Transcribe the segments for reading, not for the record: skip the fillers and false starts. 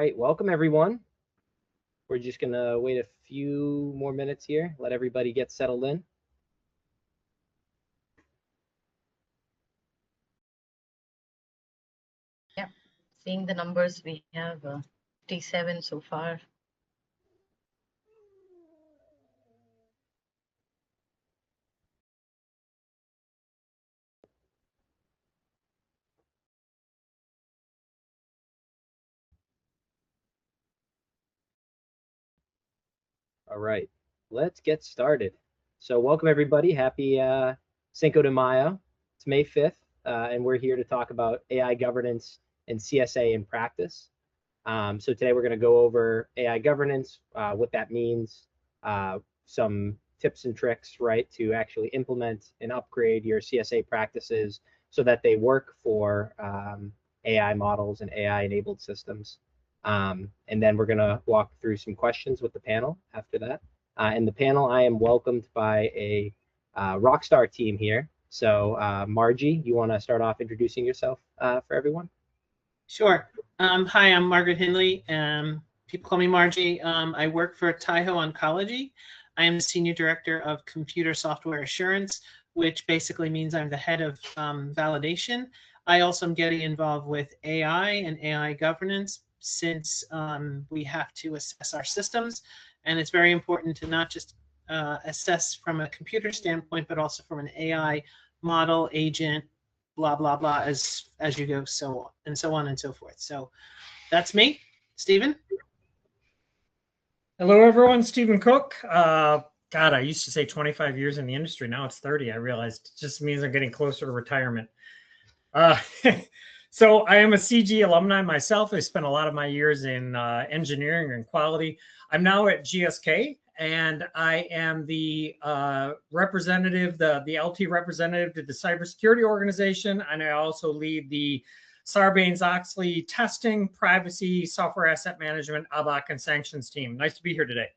right, welcome everyone. We're just gonna wait a few more minutes here, let everybody get settled in. Yeah, seeing the numbers, we have 57 so far. All right, let's get started. So welcome everybody, happy Cinco de Mayo. It's May 5th, and we're here to talk about AI governance and CSA in practice. So today we're gonna go over AI governance, what that means, some tips and tricks, right, to actually implement and upgrade your CSA practices so that they work for AI models and AI-enabled systems. And then we're going to walk through some questions with the panel after that. In the panel, I am welcomed by a rockstar team here. So Margie, you want to start off introducing yourself for everyone? Sure. Hi, I'm Margaret Hindley. People call me Margie. I work for Taiho Oncology. I am the Senior Director of Computer Software Assurance, which basically means I'm the head of validation. I also am getting involved with AI and AI governance since we have to assess our systems. And it's very important to not just assess from a computer standpoint, but also from an AI model, agent, blah, blah, blah, as you go, so on and so forth. So that's me, Stephen. Hello, everyone. Stephen Cook. God, I used to say 25 years in the industry. Now it's 30. I realized it just means I'm getting closer to retirement. So I am a CG alumni myself. I spent a lot of my years in engineering and quality. I'm now at GxP, and I am the representative, the LT representative to the cybersecurity organization, and I also lead the Sarbanes-Oxley testing, privacy, software asset management, ABAC, and sanctions team. Nice to be here today.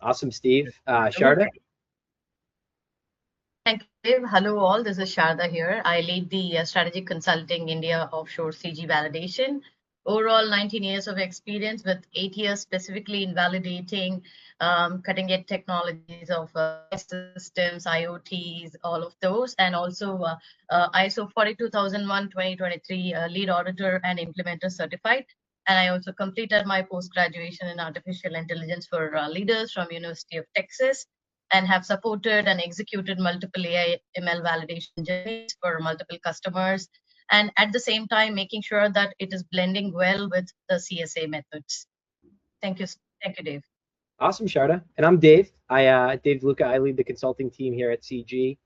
Awesome, Steve. Sarada? Thank you, Dave. Hello, all. This is Sarada here. I lead the Strategic Consulting India Offshore CG Validation. Overall, 19 years of experience with 8 years specifically in validating cutting-edge technologies of systems, IoTs, all of those, and also ISO 42001:2023 lead auditor and implementer certified. And I also completed my post-graduation in artificial intelligence for leaders from University of Texas, and have supported and executed multiple AI ML validation journeys for multiple customers, and at the same time making sure that it is blending well with the CSA methods. Thank you, Dave. Awesome, Sarada. And I'm Dave. Dave DeLuca. I lead the consulting team here at CG.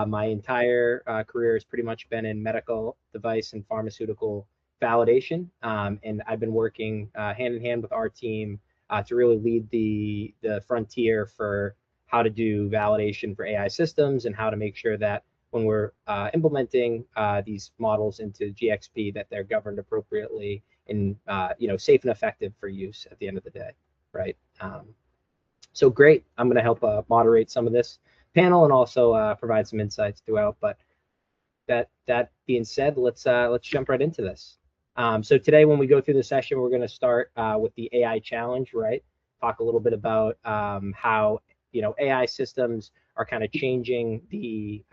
My entire career has pretty much been in medical device and pharmaceutical validation, and I've been working hand in hand with our team to really lead the frontier for how to do validation for AI systems and how to make sure that when we're implementing these models into GxP, that they're governed appropriately and safe and effective for use at the end of the day, right? So great. I'm going to help moderate some of this panel and also provide some insights throughout. But that being said, let's jump right into this. So today, when we go through the session, we're going to start with the AI challenge, right? Talk a little bit about how AI systems are kind of changing the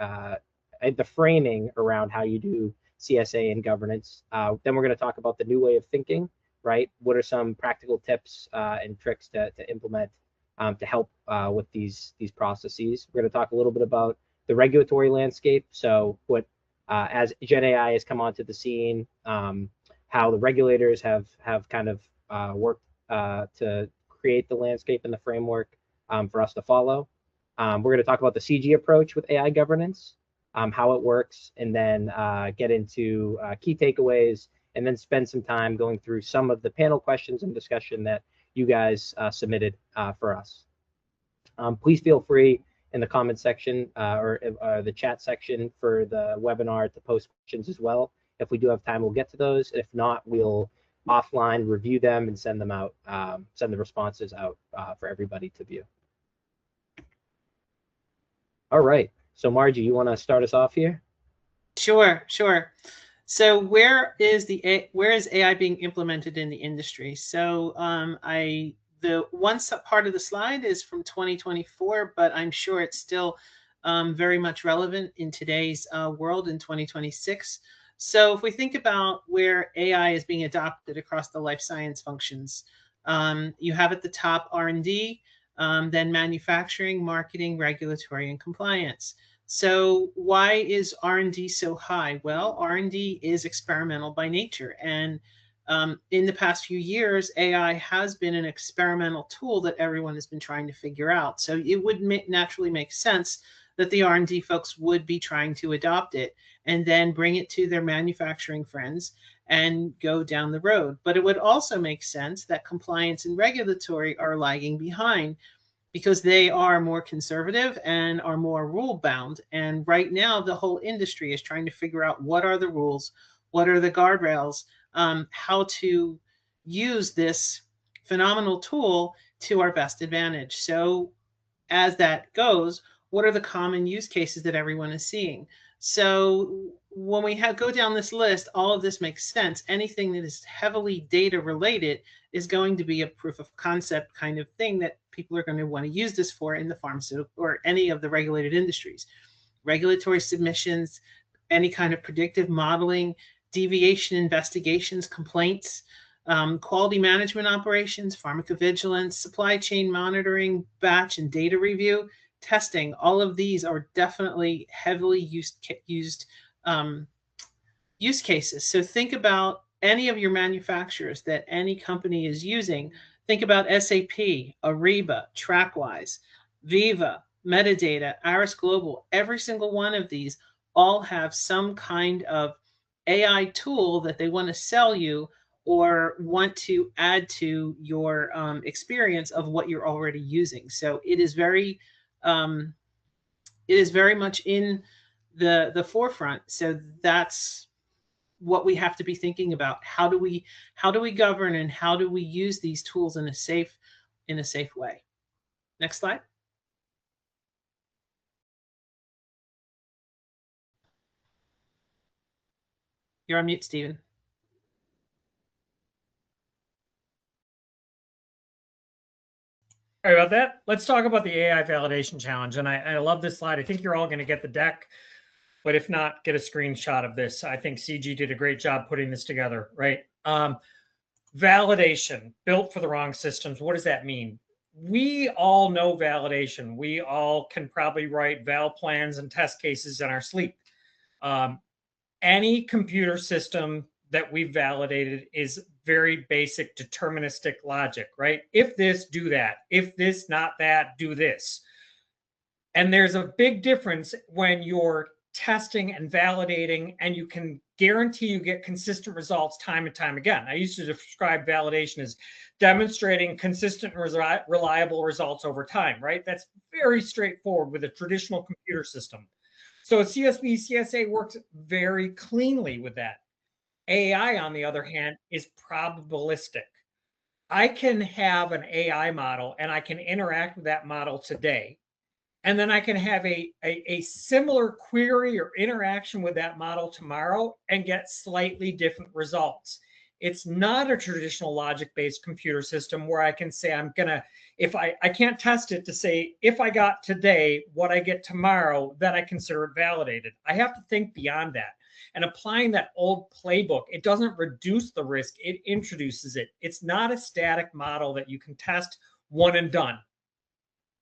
framing around how you do CSA and governance. Then we're going to talk about the new way of thinking, right? What are some practical tips and tricks to implement to help with these processes? We're going to talk a little bit about the regulatory landscape. So what as Gen AI has come onto the scene, how the regulators have kind of worked to create the landscape and the framework for us to follow. We're going to talk about the CG approach with AI governance, how it works, and then get into key takeaways, and then spend some time going through some of the panel questions and discussion that you guys submitted for us. Please feel free in the comment section or the chat section for the webinar to post questions as well. If we do have time, we'll get to those. If not, we'll offline review them and send them out, send the responses out for everybody to view. All right. So Margie, you want to start us off here? Sure. So where is AI being implemented in the industry? So the one part of the slide is from 2024, but I'm sure it's still very much relevant in today's world in 2026. So if we think about where AI is being adopted across the life science functions, you have at the top R&D, then manufacturing, marketing, regulatory, and compliance. So why is R&D so high? Well, R&D is experimental by nature. And in the past few years, AI has been an experimental tool that everyone has been trying to figure out. So it would naturally make sense that the R&D folks would be trying to adopt it and then bring it to their manufacturing friends and go down the road. But it would also make sense that compliance and regulatory are lagging behind because they are more conservative and are more rule bound. And right now, the whole industry is trying to figure out what are the rules, what are the guardrails, how to use this phenomenal tool to our best advantage. So as that goes, what are the common use cases that everyone is seeing? So when we go down this list, all of this makes sense. Anything that is heavily data related is going to be a proof of concept kind of thing that people are going to want to use this for in the pharmaceutical or any of the regulated industries. Regulatory submissions, any kind of predictive modeling, deviation investigations, complaints, quality management operations, pharmacovigilance, supply chain monitoring, batch and data review, testing. All of these are definitely heavily used use cases. So think about any of your manufacturers that any company is using. Think about SAP, Ariba, TrackWise, Viva, Metadata, Aris Global. Every single one of these all have some kind of AI tool that they want to sell you or want to add to your experience of what you're already using. So it is very much in the forefront. So that's what we have to be thinking about. How do we govern and how do we use these tools in a safe way? Next slide. You're on mute, Stephen. Sorry about that. Let's talk about the AI validation challenge. And I love this slide. I think you're all going to get the deck, but if not, get a screenshot of this. I think CG did a great job putting this together, right? Validation, built for the wrong systems. What does that mean? We all know validation. We all can probably write val plans and test cases in our sleep. Any computer system that we've validated is very basic deterministic logic, right? If this, do that. If this, not that, do this. And there's a big difference when you're testing and validating and you can guarantee you get consistent results time and time again. I used to describe validation as demonstrating consistent and reliable results over time, right? That's very straightforward with a traditional computer system. So CSB, CSA works very cleanly with that. AI, on the other hand, is probabilistic. I can have an AI model and I can interact with that model today. And then I can have a similar query or interaction with that model tomorrow and get slightly different results. It's not a traditional logic-based computer system where I can say I'm gonna, if I can't test it to say, if I got today what I get tomorrow, then I consider it validated. I have to think beyond that. And applying that old playbook, it doesn't reduce the risk, it introduces it. It's not a static model that you can test one and done.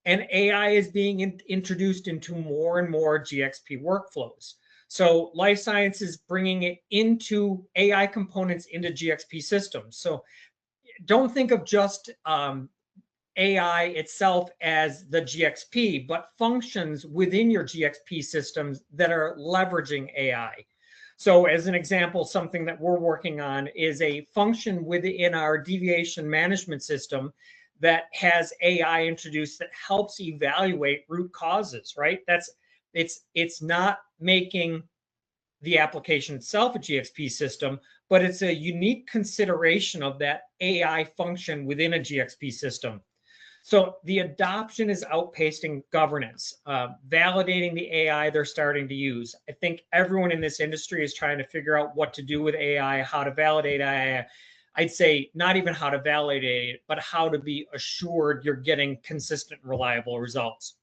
And AI is being introduced into more and more GxP workflows. So life sciences bringing it into AI components into GxP systems. So don't think of just AI itself as the GxP, but functions within your GxP systems that are leveraging AI. So as an example, something that we're working on is a function within our deviation management system that has AI introduced that helps evaluate root causes, right? It's not making the application itself a GxP system, but it's a unique consideration of that AI function within a GxP system. So the adoption is outpacing governance, validating the AI they're starting to use. I think everyone in this industry is trying to figure out what to do with AI, how to validate AI. I'd say not even how to validate it, but how to be assured you're getting consistent, reliable results.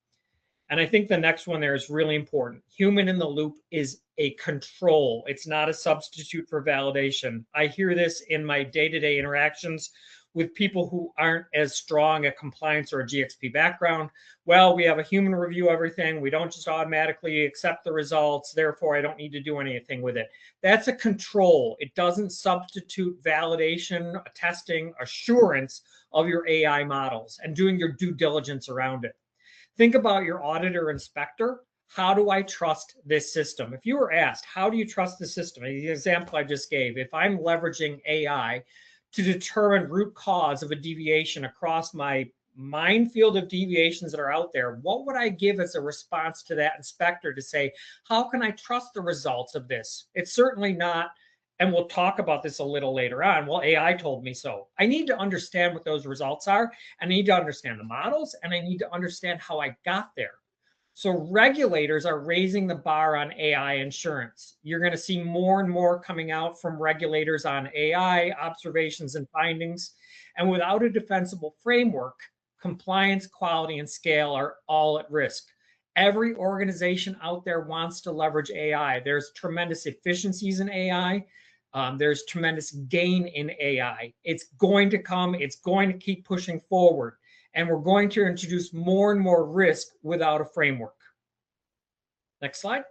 And I think the next one there is really important. Human in the loop is a control. It's not a substitute for validation. I hear this in my day-to-day interactions with people who aren't as strong at compliance or a GxP background. Well, we have a human review everything. We don't just automatically accept the results. Therefore, I don't need to do anything with it. That's a control. It doesn't substitute validation, testing, assurance of your AI models and doing your due diligence around it. Think about your auditor inspector. How do I trust this system? If you were asked, how do you trust the system? The example I just gave, if I'm leveraging AI to determine root cause of a deviation across my minefield of deviations that are out there, what would I give as a response to that inspector to say, how can I trust the results of this? It's certainly not, and we'll talk about this a little later on, well, AI told me so. I need to understand what those results are. I need to understand the models, and I need to understand how I got there. So regulators are raising the bar on AI insurance. You're going to see more and more coming out from regulators on AI observations and findings. And without a defensible framework, compliance, quality, and scale are all at risk. Every organization out there wants to leverage AI. There's tremendous efficiencies in AI. There's tremendous gain in AI. It's going to come. It's going to keep pushing forward. And we're going to introduce more and more risk without a framework. Next slide.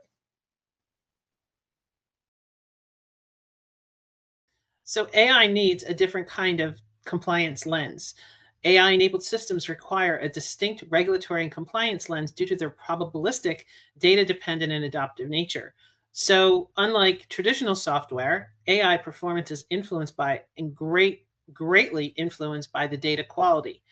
So AI needs a different kind of compliance lens. AI-enabled systems require a distinct regulatory and compliance lens due to their probabilistic, data-dependent, and adaptive nature. So unlike traditional software, AI performance is influenced by and greatly influenced by the data quality.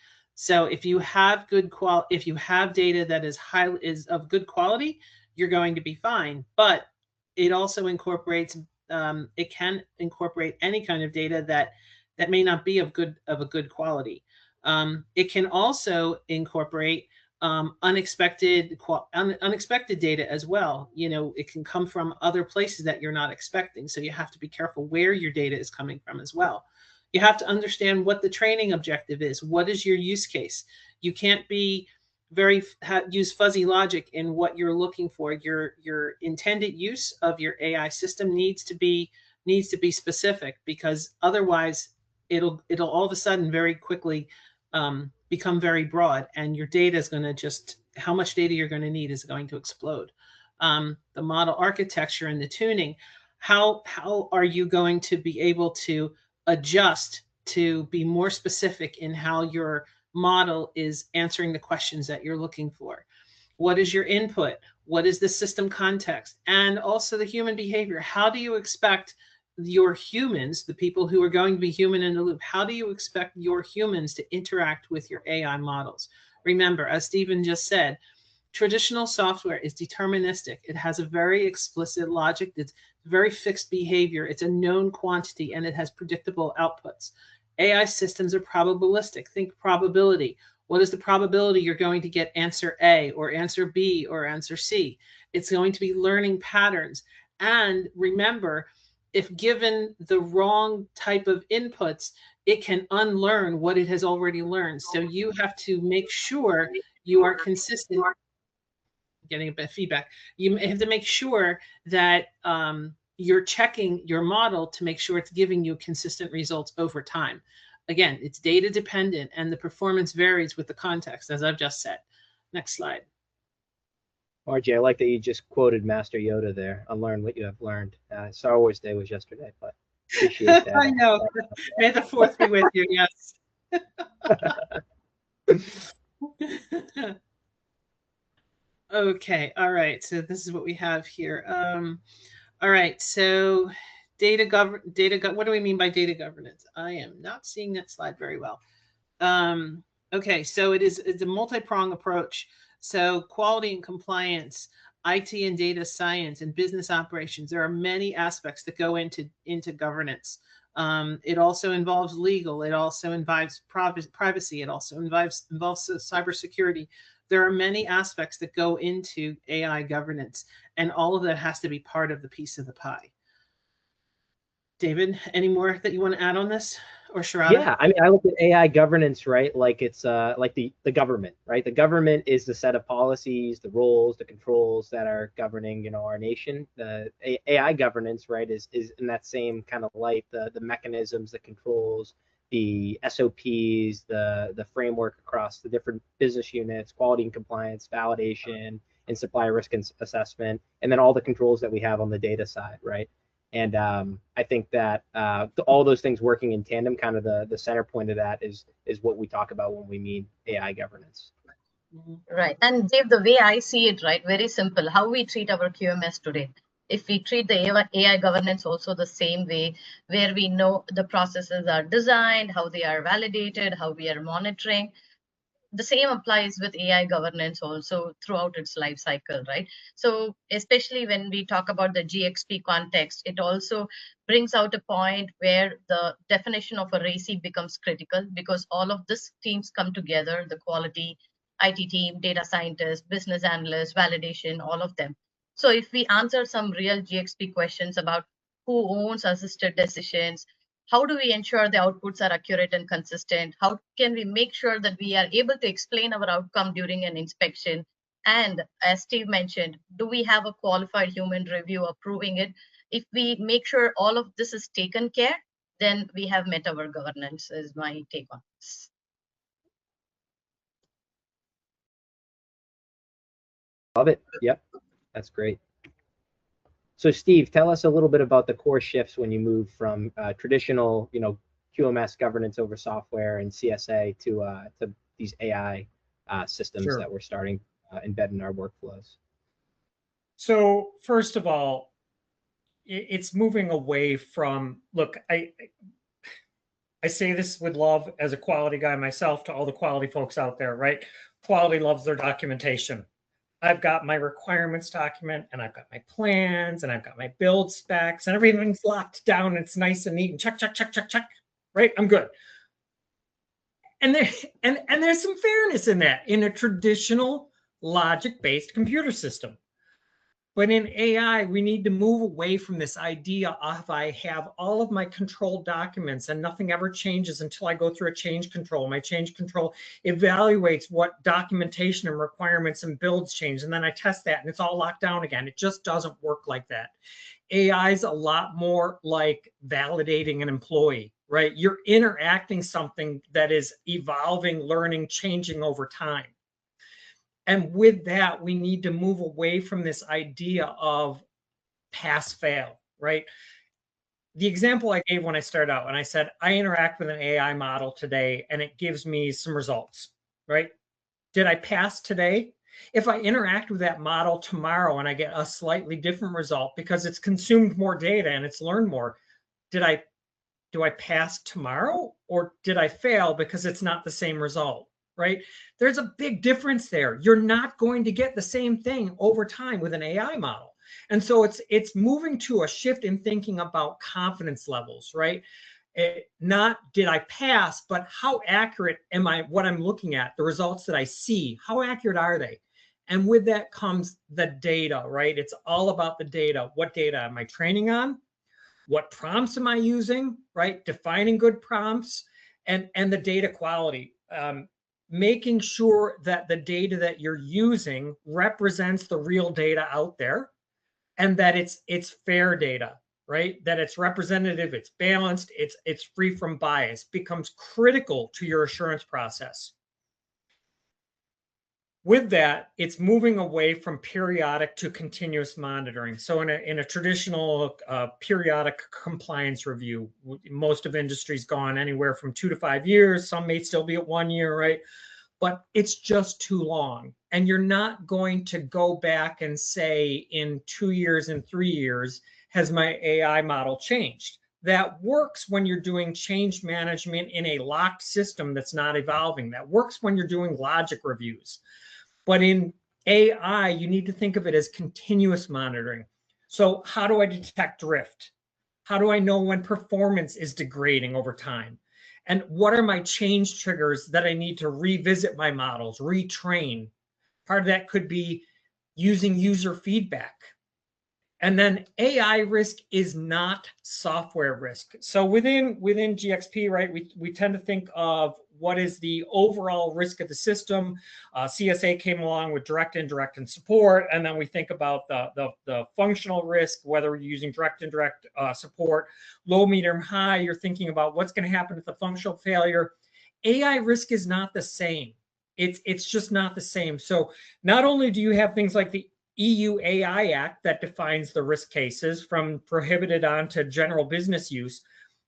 So if you have if you have data that is of good quality, you're going to be fine. But it also incorporates it can incorporate any kind of data that may not be of a good quality. It can also incorporate unexpected data as well. You know, it can come from other places that you're not expecting. So you have to be careful where your data is coming from as well. You have to understand what the training objective is. What is your use case? You can't be use fuzzy logic in what you're looking for. Your intended use of your AI system needs to be specific, because otherwise it'll all of a sudden very quickly become very broad, and your data is going to how much data you're going to need is going to explode. The model architecture and the tuning, how are you going to be able to adjust to be more specific in how your model is answering the questions that you're looking for? What is your input? What is the system context? And also the human behavior. How do you expect your humans, the people who are going to be human in the loop, how do you expect your humans to interact with your AI models? Remember, as Stephen just said, traditional software is deterministic. It has a very explicit logic. It's very fixed behavior. It's a known quantity, and it has predictable outputs. AI systems are probabilistic. Think probability. What is the probability you're going to get answer A or answer B or answer C? It's going to be learning patterns. And remember, if given the wrong type of inputs, it can unlearn what it has already learned. So you have to make sure you are consistent. Getting a bit of feedback. You have to make sure that you're checking your model to make sure it's giving you consistent results over time. Again, it's data dependent, and the performance varies with the context, as I've just said. Next slide. RJ, I like that you just quoted Master Yoda there. Unlearn what you have learned. Star Wars Day was yesterday, but appreciate that. I know. May the fourth be with you. Yes. Okay. All right. So this is what we have here. All right. So what do we mean by data governance? I am not seeing that slide very well. Okay. So it's a multi-pronged approach. So quality and compliance, IT and data science, and business operations. There are many aspects that go into governance. It also involves legal. It also involves privacy. It also involves cybersecurity. There are many aspects that go into AI governance, and all of that has to be part of the piece of the pie. David, any more that you want to add on this, or Sarada? Yeah, I mean, I look at AI governance, right? Like it's like the government, right? The government is the set of policies, the rules, the controls that are governing, you know, our nation. The AI governance, right, is in that same kind of light. The mechanisms, the controls, the SOPs, the framework across the different business units, quality and compliance, validation, and supplier risk assessment, and then all the controls that we have on the data side, right? And I think that all those things working in tandem, kind of the center point of that is what we talk about when we mean AI governance. Right. And Dave, the way I see it, right, very simple, how we treat our QMS today. If we treat the AI governance also the same way, where we know the processes are designed, how they are validated, how we are monitoring, the same applies with AI governance also throughout its life cycle, right? So especially when we talk about the GxP context, it also brings out a point where the definition of a RACI becomes critical, because all of these teams come together, the quality, IT team, data scientists, business analysts, validation, all of them. So if we answer some real GxP questions about who owns assisted decisions, how do we ensure the outputs are accurate and consistent? How can we make sure that we are able to explain our outcome during an inspection? And as Steve mentioned, do we have a qualified human review approving it? If we make sure all of this is taken care, then we have met our governance, is my take on this. Love it. Yep, that's great. So Steve, tell us a little bit about the core shifts when you move from traditional, you know, QMS governance over software and CSA to these AI systems Sure. that we're starting embed in our workflows. So first of all, it's moving away from, look, I say this with love as a quality guy myself to all the quality folks out there, right? Quality loves their documentation. I've got my requirements document, and I've got my plans, and I've got my build specs, and everything's locked down. It's nice and neat, and check, check, check, check, check. Right? I'm good. And there's some fairness in that in a traditional logic-based computer system. But in AI, we need to move away from this idea of I have all of my controlled documents and nothing ever changes until I go through a change control. My change control evaluates what documentation and requirements and builds change. And then I test that and it's all locked down again. It just doesn't work like that. AI is a lot more like validating an employee, right? You're interacting something that is evolving, learning, changing over time. And with that, we need to move away from this idea of pass fail, right? The example I gave when I started out, and I said, I interact with an AI model today and it gives me some results, right? Did I pass today? If I interact with that model tomorrow and I get a slightly different result because it's consumed more data and it's learned more, do I pass tomorrow or did I fail because it's not the same result? Right? There's a big difference there. You're not going to get the same thing over time with an AI model. And so it's moving to a shift in thinking about confidence levels, right? Not did I pass, but how accurate am I, what I'm looking at, the results that I see, how accurate are they? And with that comes the data, right? It's all about the data. What data am I training on? What prompts am I using, right? Defining good prompts and the data quality. Making sure that the data that you're using represents the real data out there and that it's fair data, right? That it's representative, it's balanced, it's free from bias, becomes critical to your assurance process. With that, it's moving away from periodic to continuous monitoring. So in a traditional periodic compliance review, most of industry's gone anywhere from 2 to 5 years. Some may still be at 1 year, right? But it's just too long. And you're not going to go back and say in 2 years and 3 years, has my AI model changed? That works when you're doing change management in a locked system that's not evolving. That works when you're doing logic reviews. But in AI, you need to think of it as continuous monitoring. So how do I detect drift? How do I know when performance is degrading over time? And what are my change triggers that I need to revisit my models, retrain? Part of that could be using user feedback. And then AI risk is not software risk. So within GxP, right, we tend to think of what is the overall risk of the system. CSA came along with direct, indirect, and support. And then we think about the functional risk, whether we're using direct, indirect support, low, medium, high. You're thinking about what's going to happen with the functional failure. AI risk is not the same. It's just not the same. So not only do you have things like the EU AI Act that defines the risk cases from prohibited on to general business use,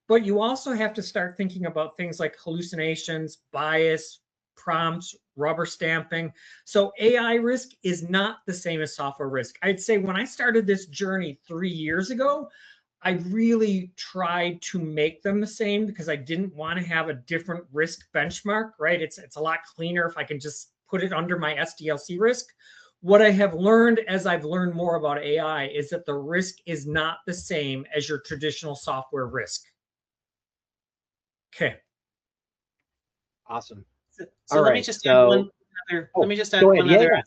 but you also have to start thinking about things like hallucinations, bias, prompts, rubber stamping. So AI risk is not the same as software risk. I'd say when I started this journey 3 years ago, I really tried to make them the same because I didn't want to have a different risk benchmark, right? It's a lot cleaner if I can just put it under my SDLC risk. What I have learned as I've learned more about AI is that the risk is not the same as your traditional software risk. Okay. Awesome. So let me just add one other. Let me just add one other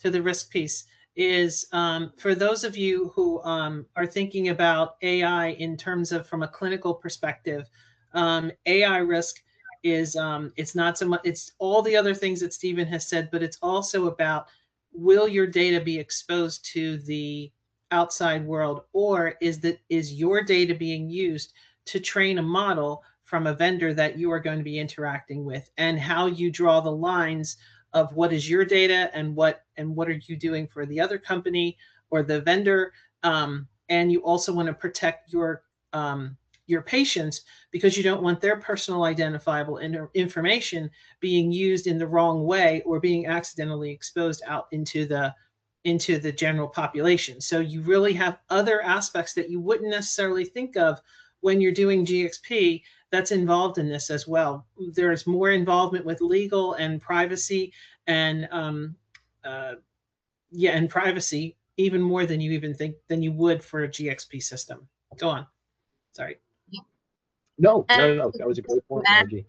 to the risk piece. Is for those of you who are thinking about AI in terms of from a clinical perspective, AI risk is it's not so much, it's all the other things that Stephen has said, but it's also about, will your data be exposed to the outside world, or is your data being used to train a model from a vendor that you are going to be interacting with, and how you draw the lines of what is your data and what are you doing for the other company or the vendor. And you also want to protect your patients, because you don't want their personal identifiable information being used in the wrong way or being accidentally exposed out into the general population. So you really have other aspects that you wouldn't necessarily think of when you're doing GxP that's involved in this as well. There's more involvement with legal and privacy and and privacy, even more than you even think than you would for a GxP system. Go on. Sorry. No. That was a great point, Margie.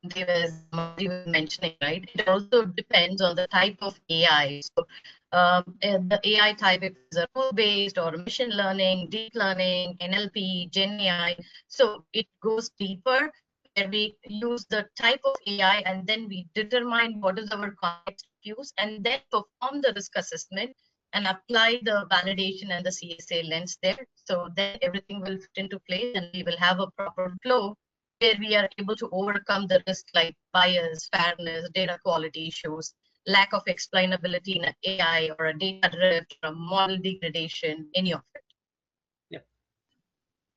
David was mentioning, right? It also depends on the type of AI. So the AI type, if it's a rule-based or machine learning, deep learning, NLP, Gen AI. So it goes deeper, where we use the type of AI and then we determine what is our context use, and then perform the risk assessment and apply the validation and the CSA lens there. So then everything will fit into place and we will have a proper flow where we are able to overcome the risk like bias, fairness, data quality issues, lack of explainability in an AI or a data drift, or a model degradation, any of it.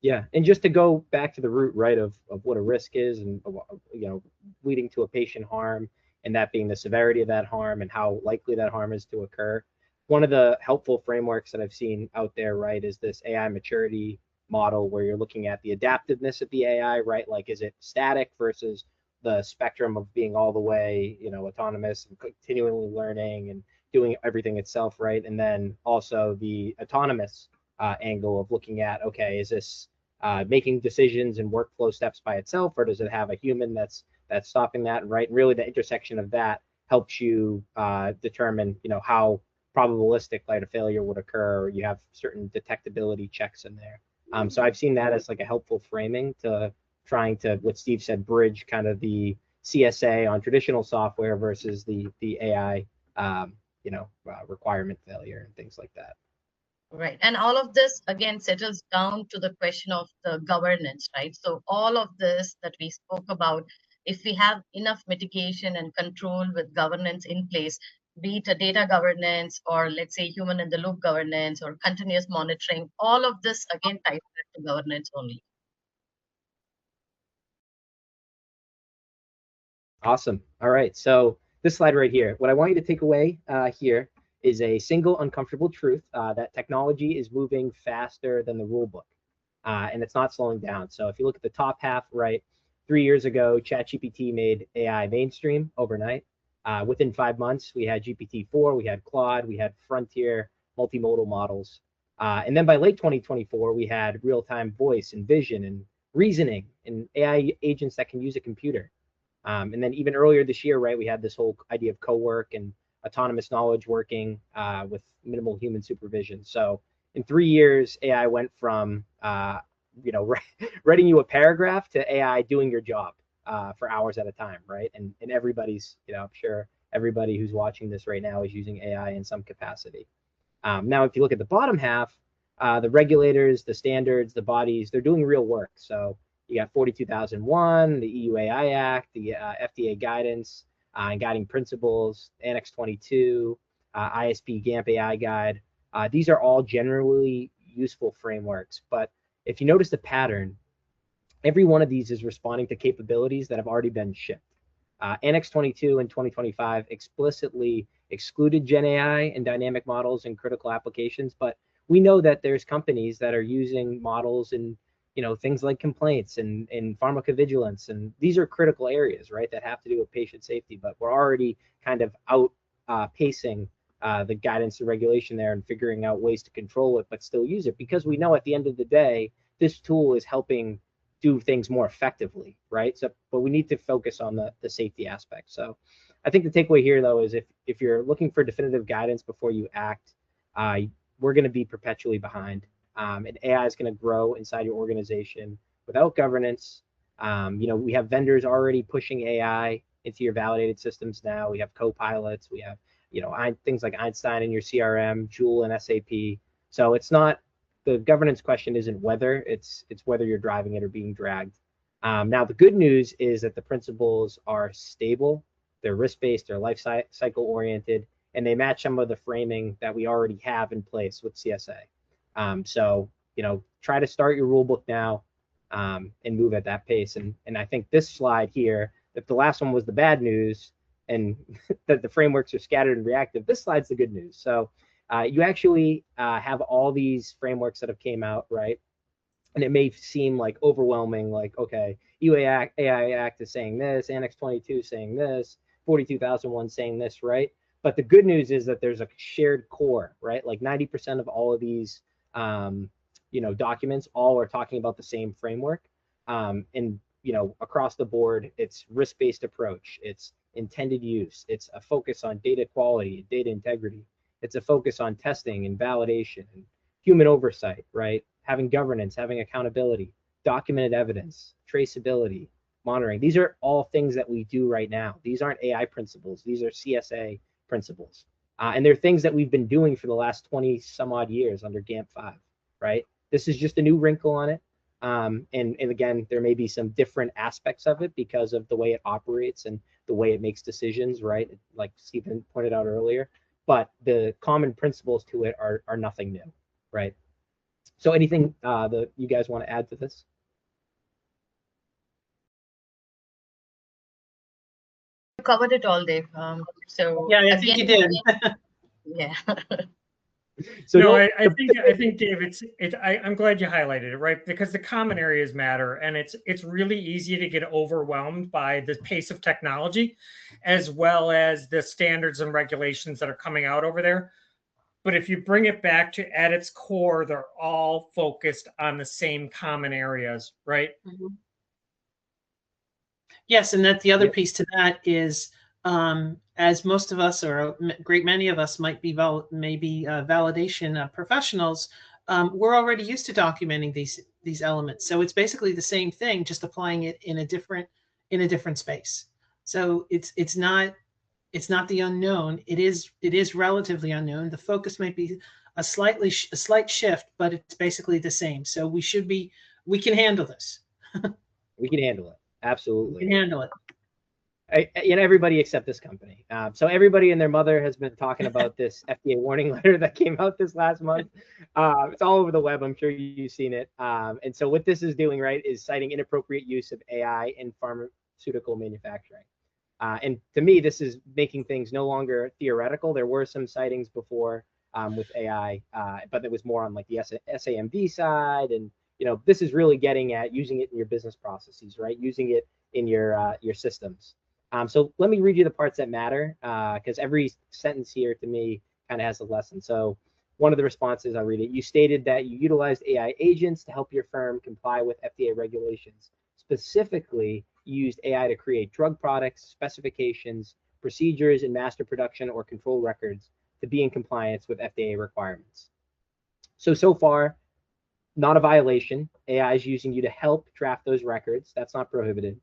Yeah, and just to go back to the root, right, of what a risk is, and leading to a patient harm, and that being the severity of that harm and how likely that harm is to occur. One of the helpful frameworks that I've seen out there, right, is this AI maturity model, where you're looking at the adaptiveness of the AI, right? Like, is it static versus the spectrum of being all the way, autonomous and continually learning and doing everything itself, right? And then also the autonomous angle of looking at, okay, is this making decisions and workflow steps by itself, or does it have a human that's stopping that, right? And really the intersection of that helps you determine, how probabilistic like a failure would occur, or you have certain detectability checks in there. So I've seen that as like a helpful framing to trying to, what Steve said, bridge kind of the CSA on traditional software versus the AI, requirement failure and things like that. Right. And all of this, again, settles down to the question of the governance, right? So all of this that we spoke about, if we have enough mitigation and control with governance in place, be it a data governance or let's say human in the loop governance or continuous monitoring, all of this, again, ties back to governance only. Awesome. All right. So this slide right here, what I want you to take away here is a single uncomfortable truth that technology is moving faster than the rule book, and it's not slowing down. So if you look at the top half, right, 3 years ago, ChatGPT made AI mainstream overnight. Within 5 months, we had GPT-4, we had Claude, we had frontier multimodal models. And then by late 2024, we had real-time voice and vision and reasoning and AI agents that can use a computer. And then even earlier this year, right, we had this whole idea of co-work and autonomous knowledge working with minimal human supervision. So in 3 years, AI went from writing you a paragraph to AI doing your job for hours at a time, right? And everybody's, I'm sure everybody who's watching this right now is using AI in some capacity. Now, if you look at the bottom half, the regulators, the standards, the bodies, they're doing real work. So you got 42001, the EU AI Act, the FDA guidance and guiding principles, Annex 22, ISP GAMP AI guide. These are all generally useful frameworks. But if you notice the pattern, every one of these is responding to capabilities that have already been shipped. Annex 22 in 2025 explicitly excluded Gen AI and dynamic models in critical applications, but we know that there's companies that are using models in things like complaints and pharmacovigilance, and these are critical areas, right, that have to do with patient safety. But we're already kind of outpacing the guidance and regulation there and figuring out ways to control it, but still use it, because we know at the end of the day, this tool is helping do things more effectively, right? So, but we need to focus on the safety aspect. So I think the takeaway here, though, is if you're looking for definitive guidance before you act, we're going to be perpetually behind. And AI is going to grow inside your organization without governance. We have vendors already pushing AI into your validated systems now. We have co-pilots. We have, things like Einstein in your CRM, Joule and SAP. So it's not, the governance question isn't whether, it's whether you're driving it or being dragged. Now, the good news is that the principles are stable, they're risk-based, they're life cycle oriented, and they match some of the framing that we already have in place with CSA. So, try to start your rule book now and move at that pace. And I think this slide here, if the last one was the bad news and that the frameworks are scattered and reactive, this slide's the good news. So you actually have all these frameworks that have came out, right? And it may seem like overwhelming, like, okay, AI Act is saying this, Annex 22 saying this, 42001 saying this, right? But the good news is that there's a shared core, right? Like 90% of all of these, documents all are talking about the same framework. And, across the board, it's risk-based approach, it's intended use, it's a focus on data quality, data integrity. It's a focus on testing and validation and human oversight, right? Having governance, having accountability, documented evidence, traceability, monitoring. These are all things that we do right now. These aren't AI principles. These are CSA principles. And they're things that we've been doing for the last 20 some odd years under GAMP 5, right? This is just a new wrinkle on it. And again, there may be some different aspects of it because of the way it operates and the way it makes decisions, right? Like Stephen pointed out earlier. But the common principles to it are nothing new, right? So anything that you guys want to add to this? You covered it all, Dave. So yeah, I think you did. Yeah. So no, I think Dave, I'm glad you highlighted it, right? Because the common areas matter, and it's really easy to get overwhelmed by the pace of technology, as well as the standards and regulations that are coming out over there. But if you bring it back to at its core, they're all focused on the same common areas, right? Mm-hmm. Yes, and that the other piece to that is, as most of us, or a great many of us, might be validation professionals, we're already used to documenting these elements. So it's basically the same thing, just applying it in a different space. So it's not the unknown. It is relatively unknown. The focus might be a slight shift, but it's basically the same. So we can handle this. We can handle it. Absolutely. We can handle it. Everybody except this company. So everybody and their mother has been talking about this FDA warning letter that came out this last month. It's all over the web. I'm sure you've seen it. And so what this is doing, right, is citing inappropriate use of AI in pharmaceutical manufacturing. And to me, this is making things no longer theoretical. There were some sightings before with AI, but it was more on like the SAMD side. And, this is really getting at using it in your business processes, right? Using it in your systems. So let me read you the parts that matter, because every sentence here to me kind of has a lesson. So one of the responses, I'll read it. You stated that you utilized AI agents to help your firm comply with FDA regulations. Specifically, you used AI to create drug products, specifications, procedures, and master production or control records to be in compliance with FDA requirements. So far, not a violation. AI is using you to help draft those records. That's not prohibited.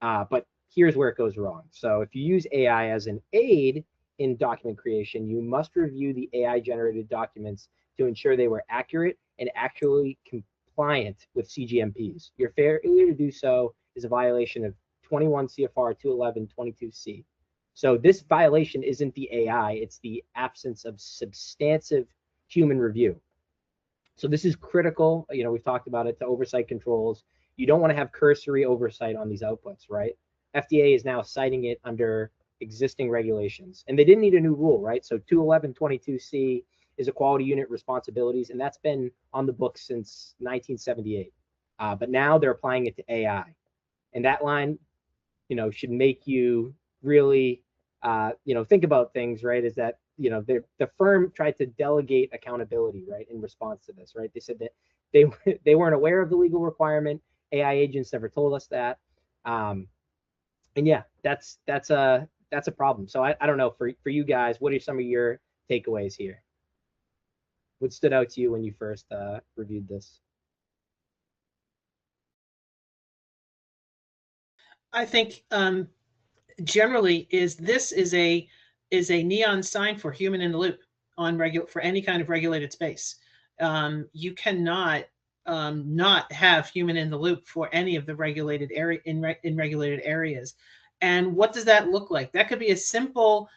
But here's where it goes wrong. So if you use AI as an aid in document creation, you must review the AI generated documents to ensure they were accurate and actually compliant with CGMPs. Your failure to do so is a violation of 21 CFR 211-22C. So this violation isn't the AI, it's the absence of substantive human review. So this is critical. You know, we've talked about it, to oversight controls. You don't want to have cursory oversight on these outputs, right? FDA is now citing it under existing regulations, and they didn't need a new rule, right? So 211-22C is a quality unit responsibilities, and that's been on the books since 1978. But now they're applying it to AI, and that line, you know, should make you really, you know, think about things, right? Is that, you know, the firm tried to delegate accountability, right, in response to this, right? They said that they weren't aware of the legal requirement. AI agents never told us that. And yeah, that's a problem. So I don't know, for you guys, what are some of your takeaways here? What stood out to you when you first reviewed this? I think generally this is a neon sign for human in the loop for any kind of regulated space. You cannot not have human in the loop for any of the regulated area in regulated areas. And what does that look like? That could be a simple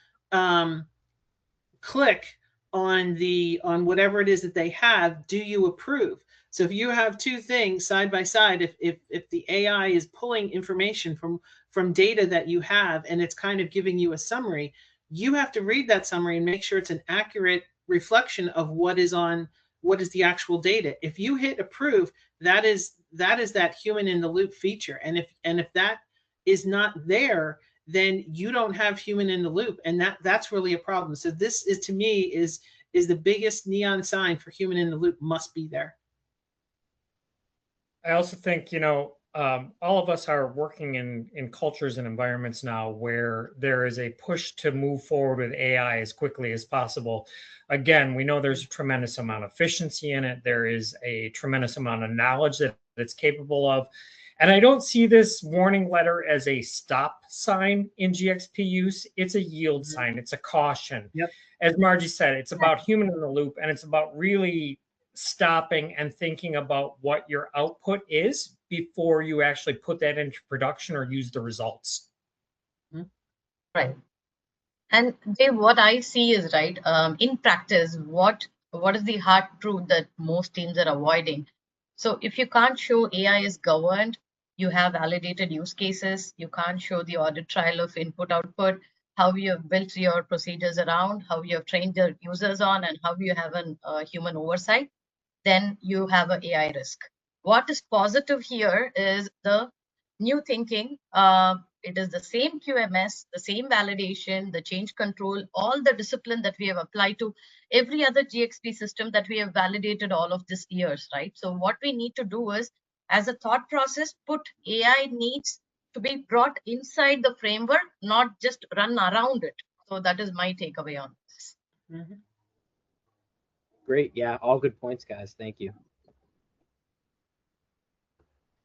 click on whatever it is that they have. Do you approve? So if you have two things side by side, if the AI is pulling information from data that you have and it's kind of giving you a summary, you have to read that summary and make sure it's an accurate reflection of what is the actual data. If you hit approve, that is that human in the loop feature. And if that is not there, then you don't have human in the loop, and that's really a problem. So this is, to me, is the biggest neon sign for human in the loop must be there. I also think, you know, all of us are working in cultures and environments now where there is a push to move forward with AI as quickly as possible. Again, we know there's a tremendous amount of efficiency in it. There is a tremendous amount of knowledge that it's capable of. And I don't see this warning letter as a stop sign in GxP use. It's a yield sign. It's a caution. Yep. As Margie said, it's about human in the loop, and it's about really stopping and thinking about what your output is before you actually put that into production or use the results. Right. And Dave, what I see is, right, in practice, what is the hard truth that most teams are avoiding? So if you can't show AI is governed, you have validated use cases, you can't show the audit trail of input output, how you have built your procedures around, how you have trained your users on, and how you have a human oversight, then you have an AI risk. What is positive here is the new thinking. It is the same QMS, the same validation, the change control, all the discipline that we have applied to every other GxP system that we have validated all of these years, right? So what we need to do is, as a thought process, put AI needs to be brought inside the framework, not just run around it. So that is my takeaway on this. Mm-hmm. Great. Yeah, all good points, guys. Thank you.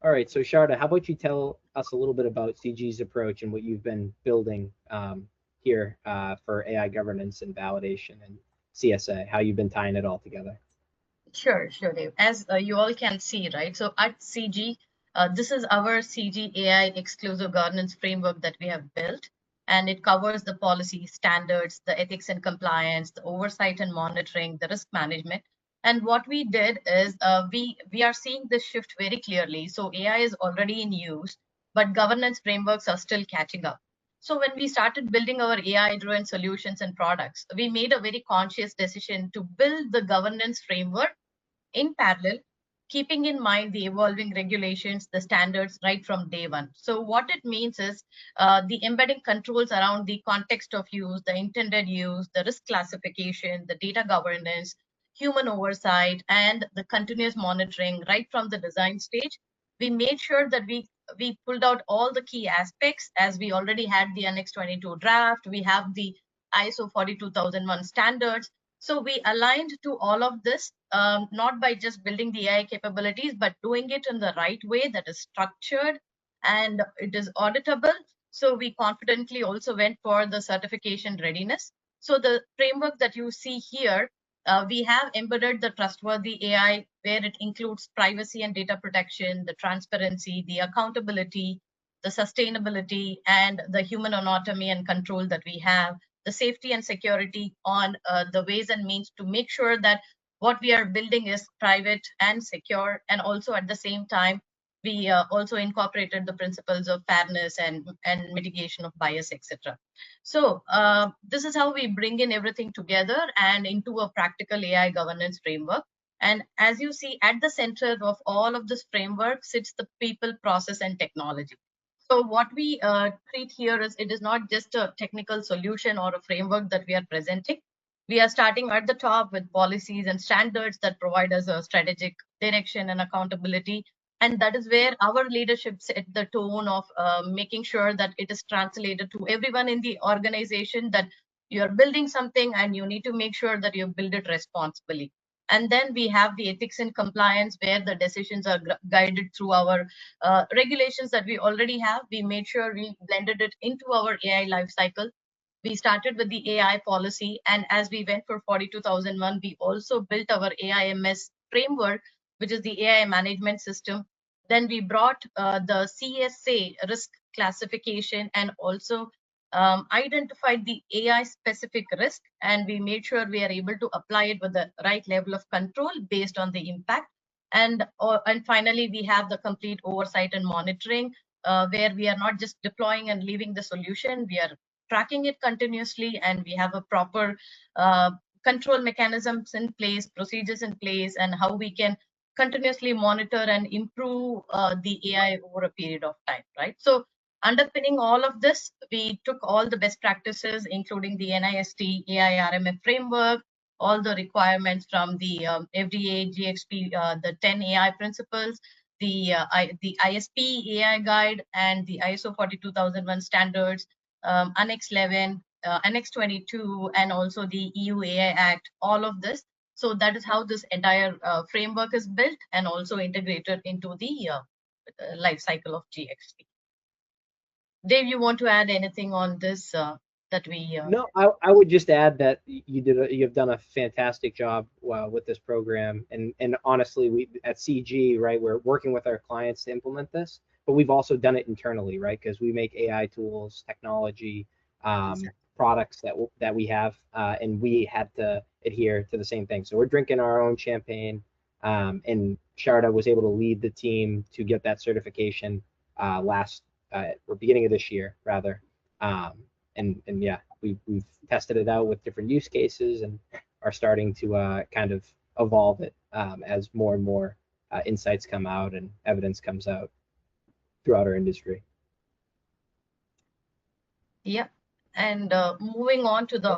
All right, so Sarada, how about you tell us a little bit about CG's approach and what you've been building here for AI governance and validation and CSA, how you've been tying it all together. Sure, Dave. As you all can see, right? So at CG, this is our CG AI exclusive governance framework that we have built, and it covers the policy, standards, the ethics and compliance, the oversight and monitoring, the risk management. And what we did is we are seeing this shift very clearly. So AI is already in use, but governance frameworks are still catching up. So when we started building our AI-driven solutions and products, we made a very conscious decision to build the governance framework in parallel, keeping in mind the evolving regulations, the standards right from day one. So what it means is the embedding controls around the context of use, the intended use, the risk classification, the data governance, human oversight, and the continuous monitoring right from the design stage. We made sure that we pulled out all the key aspects, as we already had the Annex 22 draft, we have the ISO 42001 standards. So we aligned to all of this, not by just building the AI capabilities, but doing it in the right way that is structured and it is auditable. So we confidently also went for the certification readiness. So the framework that you see here, we have embedded the trustworthy AI, where it includes privacy and data protection, the transparency, the accountability, the sustainability, and the human anatomy and control that we have, the safety and security on the ways and means to make sure that what we are building is private and secure. And also at the same time, we also incorporated the principles of fairness and mitigation of bias, etc. So this is how we bring in everything together and into a practical AI governance framework. And as you see, at the center of all of this framework sits the people, process, and technology. So what we treat here is, it is not just a technical solution or a framework that we are presenting. We are starting at the top with policies and standards that provide us a strategic direction and accountability. And that is where our leadership set the tone of making sure that it is translated to everyone in the organization, that you're building something and you need to make sure that you build it responsibly. And then we have the ethics and compliance, where the decisions are guided through our regulations that we already have. We made sure we blended it into our AI lifecycle. We started with the AI policy, and as we went for 42001, we also built our AIMS framework, which is the AI management system. Then we brought the CSA risk classification and also identified the AI specific risk, and we made sure we are able to apply it with the right level of control based on the impact. And finally, we have the complete oversight and monitoring, where we are not just deploying and leaving the solution, we are tracking it continuously, and we have a proper control mechanisms in place, procedures in place, and how we can continuously monitor and improve the AI over a period of time, right? So underpinning all of this, we took all the best practices, including the NIST AI RMF framework, all the requirements from the FDA, GxP, the 10 AI principles, the ISP AI guide, and the ISO 42001 standards, Annex 11, Annex 22, and also the EU AI Act, all of this. So that is how this entire framework is built and also integrated into the life cycle of GxP. Dave, you want to add anything on this that we? No, I would just add that you've done a fantastic job with this program, and honestly, we at CG, right, we're working with our clients to implement this, but we've also done it internally, right, because we make AI tools, technology, products that we have, and we had to adhere to the same thing. So we're drinking our own champagne, and Sarada was able to lead the team to get that certification or beginning of this year, rather. And yeah, we've tested it out with different use cases and are starting to kind of evolve it as more and more insights come out and evidence comes out throughout our industry. Yeah. And moving on to the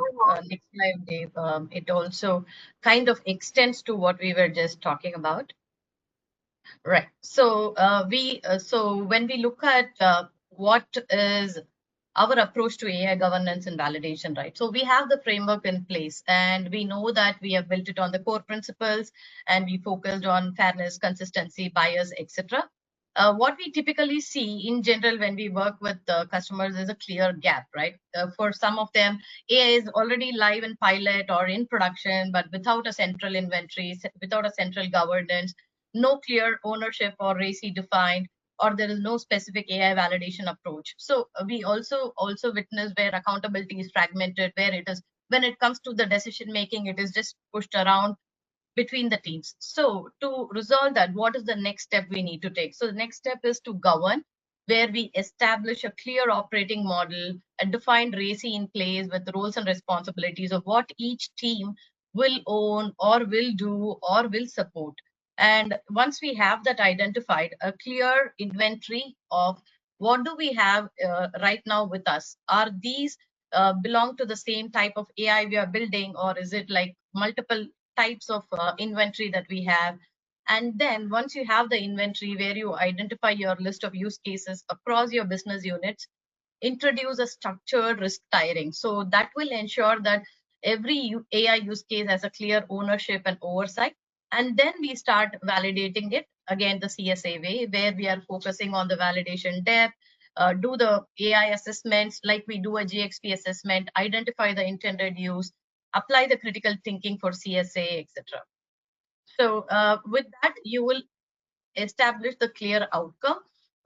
next slide, Dave, it also kind of extends to what we were just talking about. Right. So when we look at what is our approach to AI governance and validation, right? So we have the framework in place, and we know that we have built it on the core principles, and we focused on fairness, consistency, bias, etc. What we typically see in general when we work with customers is a clear gap, right? For some of them, AI is already live in pilot or in production, but without a central inventory, without a central governance, no clear ownership or RACI defined, or there is no specific AI validation approach. So we also witness where accountability is fragmented, where it is, when it comes to the decision making, it is just pushed around between the teams. So to resolve that, what is the next step we need to take? So the next step is to govern, where we establish a clear operating model, a defined RACI in place with roles and responsibilities of what each team will own or will do or will support. And once we have that identified, a clear inventory of what do we have right now with us? Are these belong to the same type of AI we are building, or is it like multiple types of inventory that we have. And then once you have the inventory where you identify your list of use cases across your business units, introduce a structured risk tiering. So that will ensure that every AI use case has a clear ownership and oversight. And then we start validating it, again, the CSA way, where we are focusing on the validation depth, do the AI assessments like we do a GxP assessment, identify the intended use, apply the critical thinking for CSA, etc. So with that, you will establish the clear outcome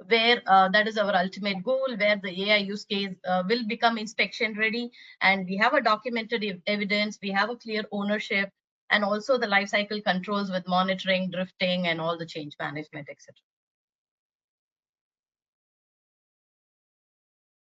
where that is our ultimate goal, where the AI use case will become inspection ready, and we have a documented evidence, we have a clear ownership, and also the life cycle controls with monitoring, drifting, and all the change management, etc.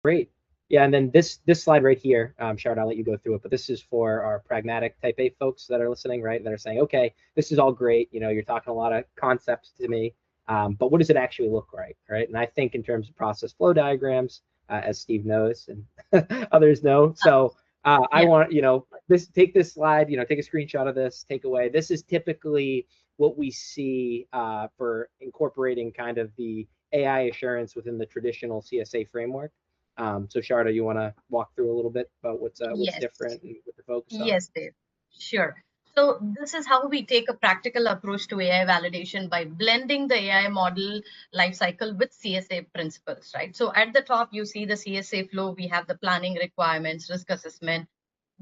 Great. Yeah, and then this slide right here, Sarada, I'll let you go through it, but this is for our pragmatic type A folks that are listening, right? That are saying, okay, this is all great. You know, you're talking a lot of concepts to me, but what does it actually look like, right? And I think in terms of process flow diagrams, as Steve knows and others know. So I want, take this slide, take a screenshot of this, take away. This is typically what we see for incorporating kind of the AI assurance within the traditional CSA framework. So Sarada, you want to walk through a little bit about what's different and what the focus on? Yes, Dave. Sure. So this is how we take a practical approach to AI validation by blending the AI model lifecycle with CSA principles, right? So at the top, you see the CSA flow. We have the planning requirements, risk assessment,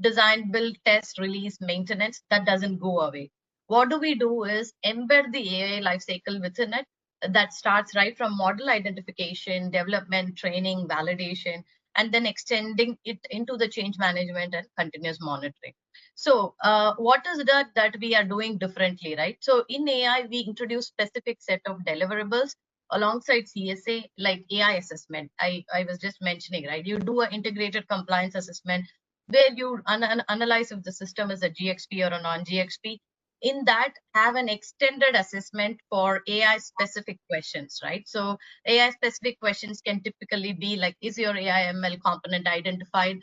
design, build, test, release, maintenance. That doesn't go away. What do we do is embed the AI lifecycle within it. That starts right from model identification, development, training, validation, and then extending it into the change management and continuous monitoring. So what is that we are doing differently, right? So in AI, we introduce specific set of deliverables alongside CSA, like AI assessment. I was just mentioning, right? You do an integrated compliance assessment where you analyze if the system is a GxP or a non-GxP. In that, have an extended assessment for AI specific questions, right? So AI specific questions can typically be like, is your AI ML component identified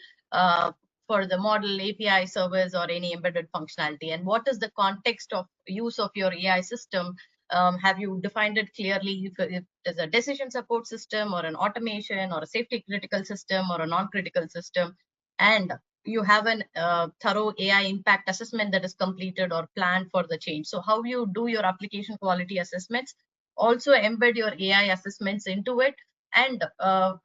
for the model, API service, or any embedded functionality? And what is the context of use of your AI system? Have you defined it clearly if there's a decision support system or an automation or a safety critical system or a non-critical system? And you have an thorough AI impact assessment that is completed or planned for the change. So how you do your application quality assessments, also embed your AI assessments into it. And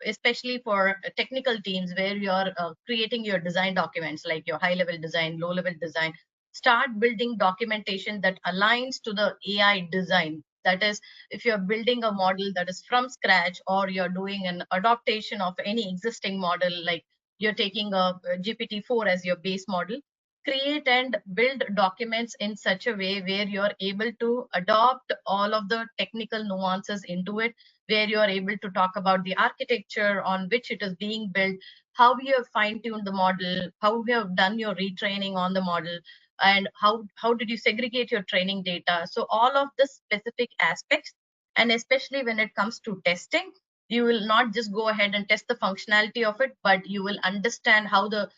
especially for technical teams where you're creating your design documents, like your high-level design, low-level design, start building documentation that aligns to the AI design. That is, if you're building a model that is from scratch, or you're doing an adaptation of any existing model, like you're taking a GPT-4 as your base model, create and build documents in such a way where you're able to adopt all of the technical nuances into it, where you are able to talk about the architecture on which it is being built, how you have fine-tuned the model, how you have done your retraining on the model, and how did you segregate your training data. So all of the specific aspects, and especially when it comes to testing, you will not just go ahead and test the functionality of it, but you will understand how the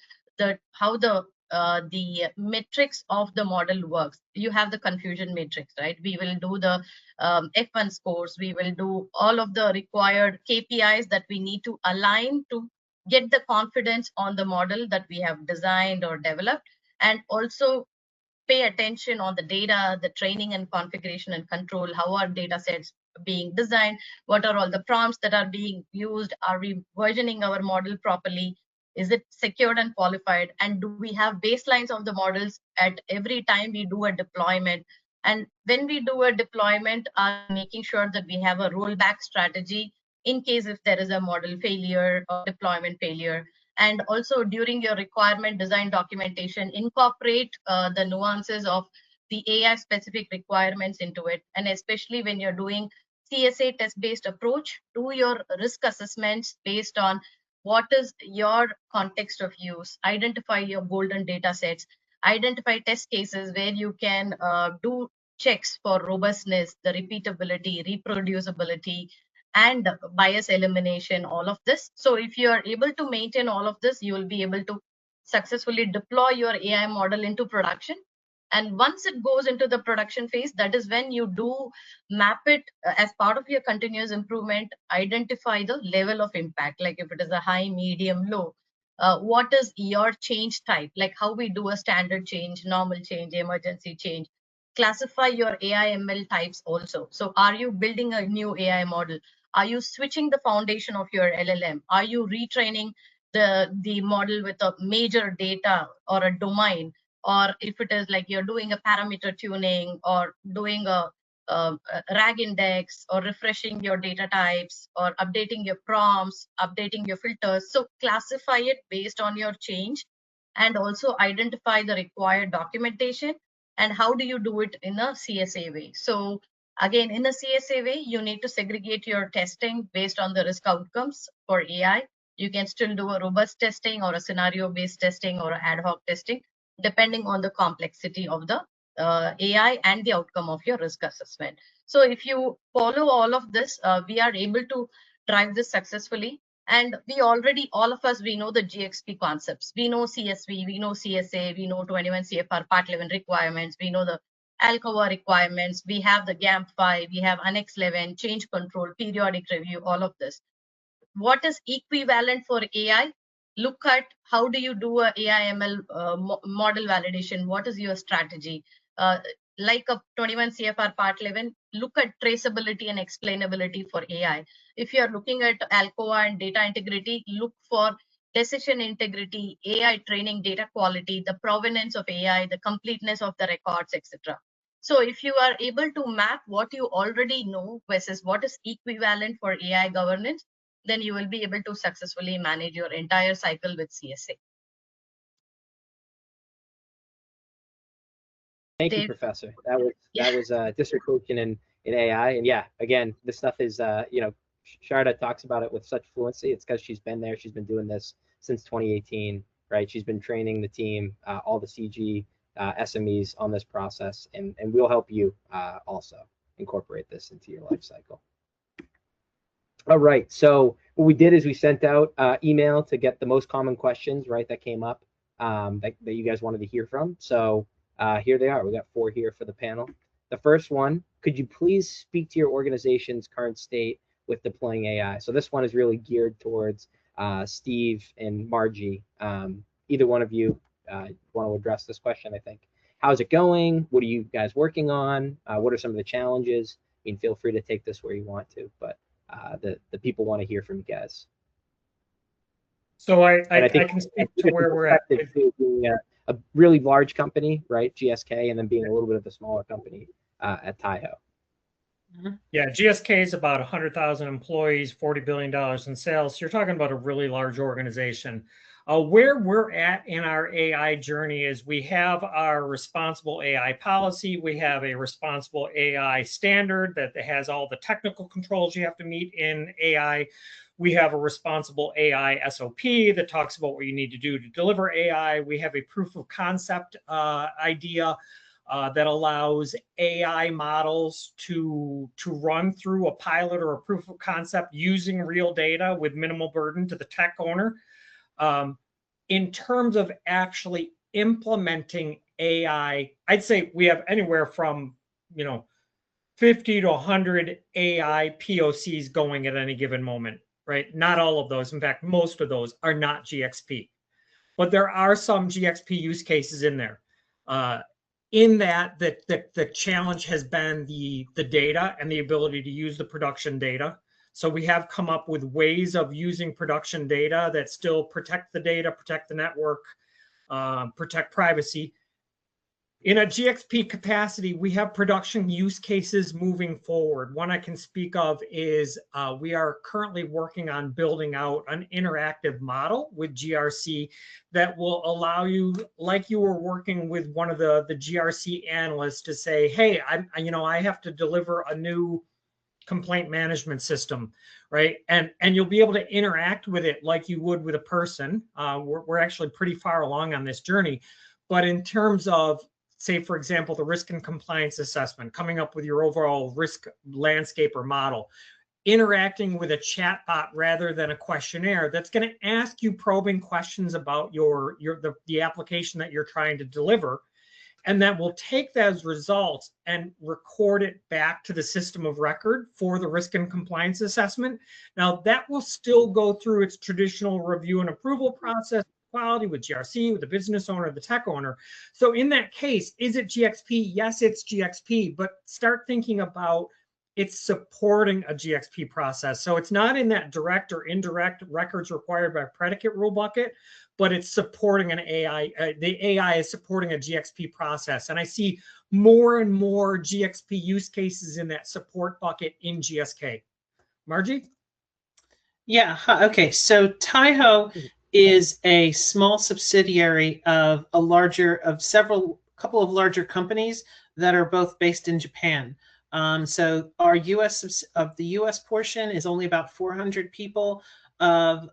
metrics of the model works. You have the confusion matrix, right? We will do the F1 scores. We will do all of the required KPIs that we need to align to get the confidence on the model that we have designed or developed, and also pay attention on the data, the training and configuration and control, how are data sets being designed, what are all the prompts that are being used, are we versioning our model properly, is it secured and qualified, and do we have baselines of the models at every time we do a deployment. And when we do a deployment, are making sure that we have a rollback strategy in case if there is a model failure or deployment failure. And also during your requirement design documentation, incorporate the nuances of the AI specific requirements into it. And especially when you're doing CSA test-based approach, do your risk assessments based on what is your context of use, identify your golden data sets, identify test cases where you can do checks for robustness, the repeatability, reproducibility, and bias elimination, all of this. So if you are able to maintain all of this, you will be able to successfully deploy your AI model into production And once it goes into the production phase, that is when you do map it as part of your continuous improvement, identify the level of impact, like if it is a high, medium, low. What is your change type, like how we do a standard change, normal change, emergency change. Classify your AI ML types also. So are you building a new AI model? Are you switching the foundation of your LLM? Are you retraining the model with a major data or a domain? Or if it is like you're doing a parameter tuning or doing a RAG index or refreshing your data types or updating your prompts, updating your filters. So classify it based on your change and also identify the required documentation and how do you do it in a CSA way. So again, in a CSA way, you need to segregate your testing based on the risk outcomes for AI. You can still do a robust testing or a scenario-based testing or ad hoc testing, depending on the complexity of the AI and the outcome of your risk assessment. So if you follow all of this, we are able to drive this successfully. And we already, all of us, we know the GxP concepts. We know CSV, we know CSA, we know 21 CFR Part 11 requirements, we know the ALCOA requirements, we have the GAMP 5, we have Annex 11, change control, periodic review, all of this. What is equivalent for AI? Look at how do you do a AI ML model validation? What is your strategy? Like a 21 CFR Part 11, look at traceability and explainability for AI. If you are looking at ALCOA and data integrity, look for decision integrity, AI training data quality, the provenance of AI, the completeness of the records, etc. So if you are able to map what you already know versus what is equivalent for AI governance, then you will be able to successfully manage your entire cycle with CSA. Thank you, Professor. That was a dissertation in AI, and yeah, again, this stuff is Sarada talks about it with such fluency. It's because she's been there. She's been doing this since 2018, right? She's been training the team, all the CG SMEs on this process, and we'll help you also incorporate this into your life cycle. All right, so what we did is we sent out email to get the most common questions, right, that came up that you guys wanted to hear from. So here they are. We got 4 here for the panel. The first one, could you please speak to your organization's current state with deploying AI? So this one is really geared towards Steve and Margie. Either one of you want to address this question, I think. How's it going? What are you guys working on? What are some of the challenges? I mean, feel free to take this where you want to, but the people want to hear from you guys. So I can speak to where we're at. Being a really large company, right, GSK, and then being a little bit of a smaller company at Taiho. Yeah, GSK is about 100,000 employees, $40 billion in sales. So you're talking about a really large organization. Where we're at in our AI journey is we have our responsible AI policy. We have a responsible AI standard that has all the technical controls you have to meet in AI. We have a responsible AI SOP that talks about what you need to do to deliver AI. We have a proof of concept idea that allows AI models to run through a pilot or a proof of concept using real data with minimal burden to the tech owner. In terms of actually implementing AI, I'd say we have anywhere from 50 to 100 AI POCs going at any given moment, right? Not all of those. In fact, most of those are not GxP. But there are some GxP use cases in there. In that the challenge has been the data and the ability to use the production data. So we have come up with ways of using production data that still protect the data, protect the network, protect privacy. In a GxP capacity, we have production use cases moving forward. One I can speak of is we are currently working on building out an interactive model with GRC that will allow you, like you were working with one of the GRC analysts, to say, hey, I have to deliver a new complaint management system, right? And you'll be able to interact with it like you would with a person. We're actually pretty far along on this journey. But in terms of, say, for example, the risk and compliance assessment, coming up with your overall risk landscape or model, interacting with a chatbot rather than a questionnaire that's going to ask you probing questions about the application that you're trying to deliver. and then we'll take those results and record it back to the system of record for the risk and compliance assessment. Now, that will still go through its traditional review and approval process, quality with GRC, with the business owner, the tech owner. So in that case, is it GxP? Yes, it's GxP, but start thinking about it's supporting a GxP process. So it's not in that direct or indirect records required by predicate rule bucket, but it's supporting an AI. The AI is supporting a GxP process. And I see more and more GxP use cases in that support bucket in GSK. Margie? Yeah, okay. So Taiho is a small subsidiary of couple of larger companies that are both based in Japan. So our the US portion is only about 400 people of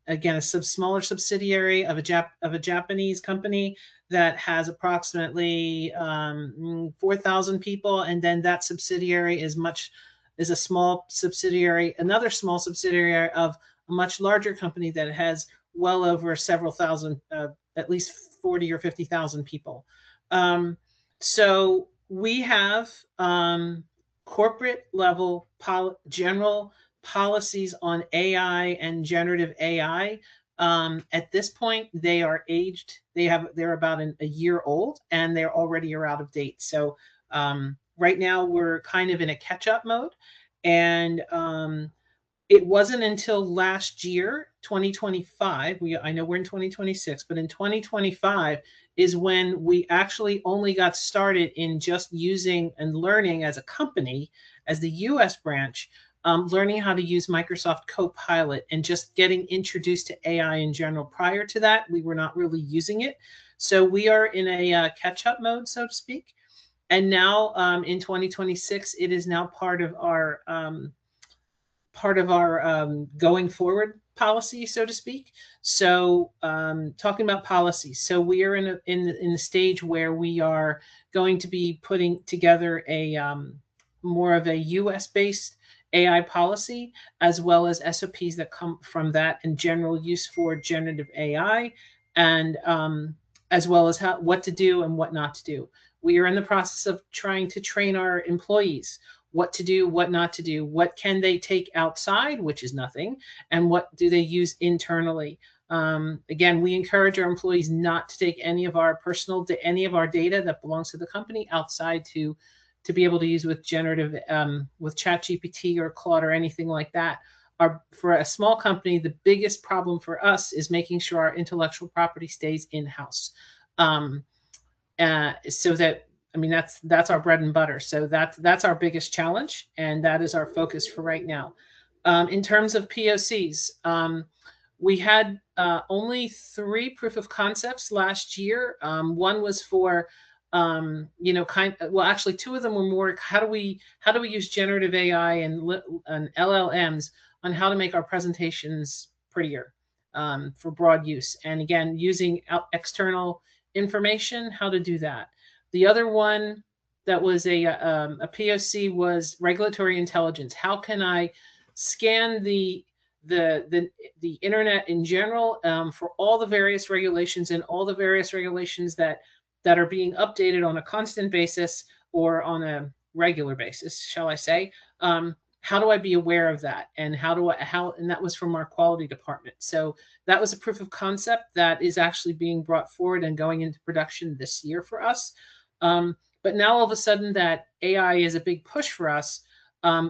again a smaller subsidiary of a Japanese company that has approximately 4,000 people, and then that subsidiary is a small subsidiary, another small subsidiary of a much larger company that has well over several thousand, at least 40 or 50,000 people. So we have corporate level general policies on AI and generative AI. At this point, they are aged. They're about a year old, and they're already out of date. So right now we're kind of in a catch-up mode, and it wasn't until last year, 2025. I know we're in 2026, but in 2025 is when we actually only got started in just using and learning as a company, as the US branch, learning how to use Microsoft Copilot and just getting introduced to AI in general. Prior to that, we were not really using it. So we are in a catch-up mode, so to speak. And now in 2026, it is now part of our going forward policy, so to speak. So talking about policy, so we are in the stage where we are going to be putting together a more of a US based AI policy, as well as SOPs that come from that and general use for generative AI, and as well as what to do and what not to do. We are in the process of trying to train our employees what to do, what not to do, what can they take outside, which is nothing, and what do they use internally. Again, we encourage our employees not to take any of our any of our data that belongs to the company outside to be able to use with generative, with ChatGPT or Claude or anything like that. For a small company, the biggest problem for us is making sure our intellectual property stays in-house. So that, I mean, that's our bread and butter. So that's our biggest challenge, and that is our focus for right now. In terms of POCs, we had only 3 proof of concepts last year. One was for, actually 2 of them were more, how do we use generative AI and LLMs on how to make our presentations prettier for broad use. And again, using external information, how to do that. The other one that was a POC was regulatory intelligence. How can I scan the internet in general for all the various regulations and all the various regulations that are being updated on a constant basis or on a regular basis, shall I say? How do I be aware of that? And and that was from our quality department. So that was a proof of concept that is actually being brought forward and going into production this year for us. But now all of a sudden that AI is a big push for us,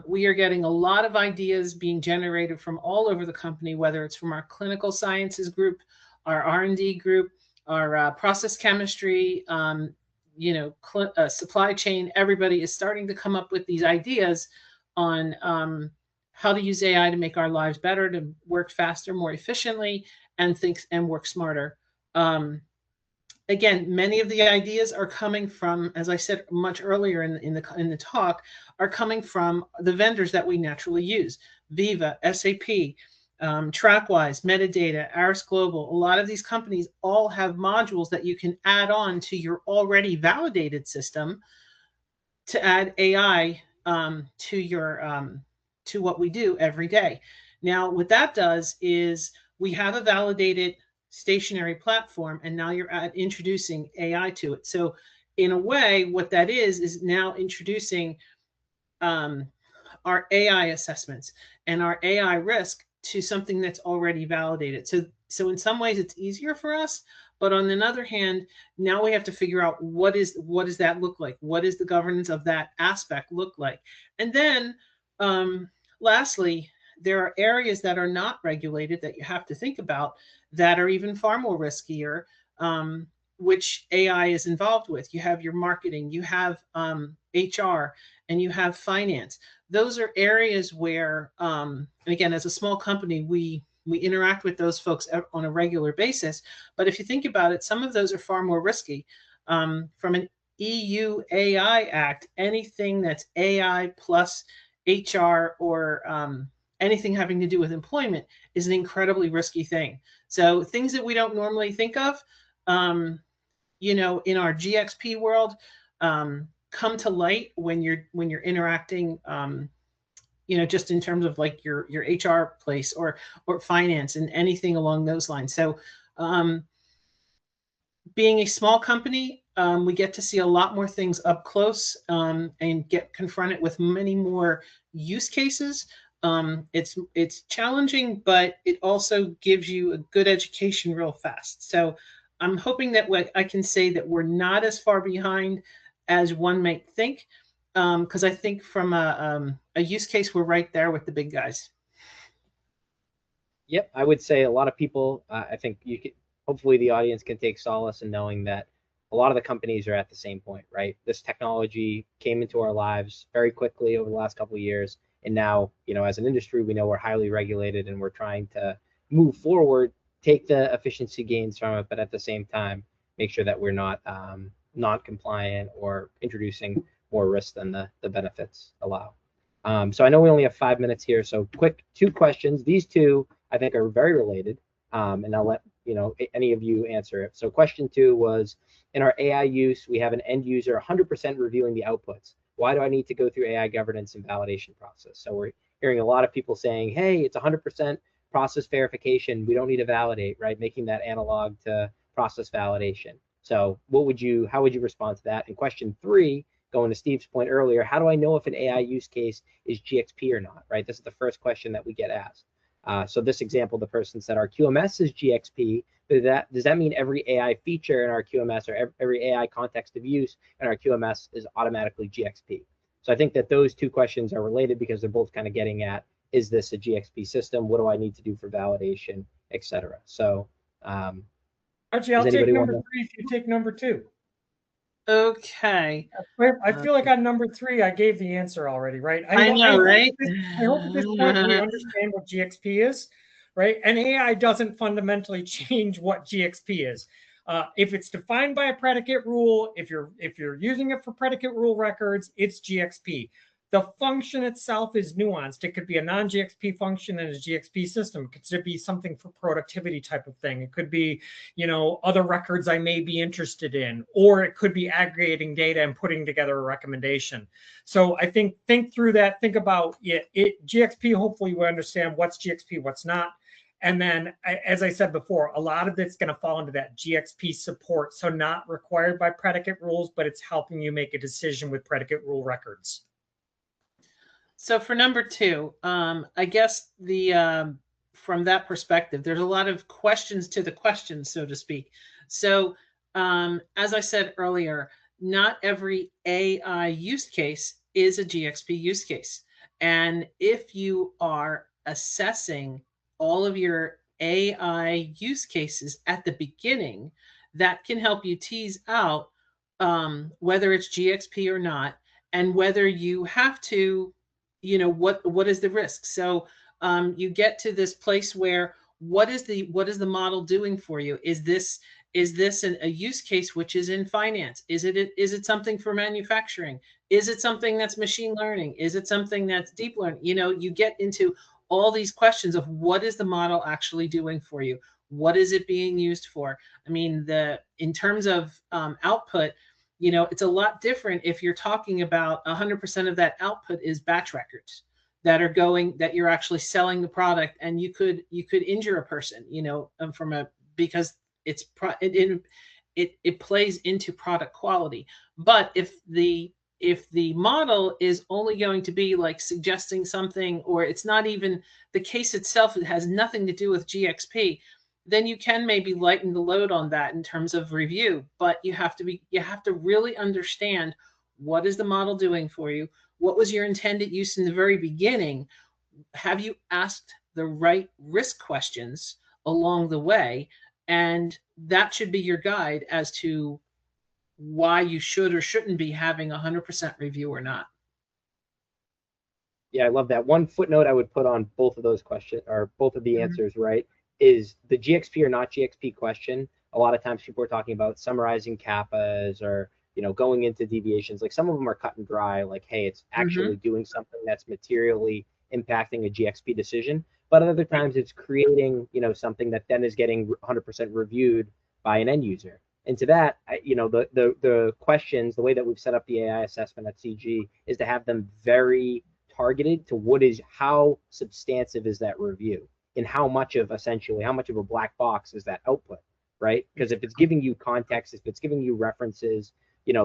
we are getting a lot of ideas being generated from all over the company, whether it's from our clinical sciences group, our R&D group, our process chemistry, supply chain. Everybody is starting to come up with these ideas on how to use AI to make our lives better, to work faster, more efficiently, and work smarter. Again, many of the ideas are coming from, as I said much earlier in the talk, are coming from the vendors that we naturally use: Viva, SAP, TrackWise, Metadata, Aris Global. A lot of these companies all have modules that you can add on to your already validated system to add AI to what we do every day. Now, what that does is we have a validated stationary platform, and now you're introducing AI to it. So in a way, what that is now introducing our AI assessments and our AI risk to something that's already validated. So in some ways it's easier for us, but on the other hand, now we have to figure out what does that look like? What is the governance of that aspect look like? And then lastly, there are areas that are not regulated that you have to think about that are even far more riskier, which AI is involved with. You have your marketing, you have HR, and you have finance. Those are areas where, and again, as a small company, we interact with those folks on a regular basis. But if you think about it, some of those are far more risky. From an EU AI Act, anything that's AI plus HR or anything having to do with employment is an incredibly risky thing. So things that we don't normally think of, you know, in our GxP world, come to light when you're interacting, you know, just in terms of like your HR place or finance and anything along those lines. So being a small company, we get to see a lot more things up close and get confronted with many more use cases. It's challenging, but it also gives you a good education real fast. So I'm hoping that what I can say that we're not as far behind as one might think, because I think from a use case, we're right there with the big guys. Yep, I would say a lot of people, I think you could, hopefully the audience can take solace in knowing that a lot of the companies are at the same point, right? This technology came into our lives very quickly over the last couple of years. And now, you know, as an industry, we know we're highly regulated and we're trying to move forward, take the efficiency gains from it, but at the same time, make sure that we're not non-compliant or introducing more risk than the benefits allow. So I know we only have 5 minutes here, so quick 2 questions. These 2 I think are very related, and I'll let you know any of you answer it. So question 2 was, in our AI use, we have an end user 100% reviewing the outputs. Why do I need to go through AI governance and validation process? So we're hearing a lot of people saying, hey, it's 100% process verification. We don't need to validate, right? Making that analog to process validation. So how would you respond to that? And question 3, going to Steve's point earlier, how do I know if an AI use case is GxP or not, right? This is the first question that we get asked. So this example, the person said our QMS is GxP, but does that mean every AI feature in our QMS or every AI context of use in our QMS is automatically GxP? So I think that those 2 questions are related because they're both kind of getting at, is this a GxP system? What do I need to do for validation, et cetera? So actually, I'll take number 3 if you take number 2. Okay. I feel like on number 3, I gave the answer already, right? I know, right? I hope at this point we understand what GxP is, right? And AI doesn't fundamentally change what GxP is. If it's defined by a predicate rule, if you're using it for predicate rule records, it's GxP. The function itself is nuanced. It could be a non-GxP function in a GxP system. It could be something for productivity type of thing. It could be, you know, other records I may be interested in, or it could be aggregating data and putting together a recommendation. So I think through that, think about it. GxP, hopefully we understand what's GxP, what's not. And then, as I said before, a lot of it's going to fall into that GxP support. So not required by predicate rules, but it's helping you make a decision with predicate rule records. So for number 2, I guess from that perspective, there's a lot of questions to the questions, so to speak. So as I said earlier, not every AI use case is a GxP use case. And if you are assessing all of your AI use cases at the beginning, that can help you tease out whether it's GxP or not, and whether you have to, you know, what is the risk. So you get to this place where what is the model doing for you? Is this a use case which is in finance? Is it something for manufacturing? Is it something that's machine learning? Is it something that's deep learning? You know, you get into all these questions of what is the model actually doing for you? What is it being used for? I mean, in terms of output, you know, it's a lot different if you're talking about 100% of that output is batch records that are going, that you're actually selling the product, and you could injure a person, you know, because it's it plays into product quality. But if the model is only going to be like suggesting something, or it's not even the case itself, it has nothing to do with GxP, then you can maybe lighten the load on that in terms of review. But you have to really understand, what is the model doing for you? What was your intended use in the very beginning? Have you asked the right risk questions along the way? And that should be your guide as to why you should or shouldn't be having 100% review or not. Yeah, I love that. One footnote I would put on both of those questions, or both of the answers, right, is the GxP or not GxP question. A lot of times people are talking about summarizing kappas, or going into deviations. Like, some of them are cut and dry, like, hey, it's actually doing something that's materially impacting a GxP decision. But other times it's creating, something that then is getting 100% reviewed by an end user. And to that, the questions, the way that we've set up the AI assessment at CG is to have them very targeted to how substantive is that review, and how much of a black box is that output, right? Because if it's giving you context, if it's giving you references,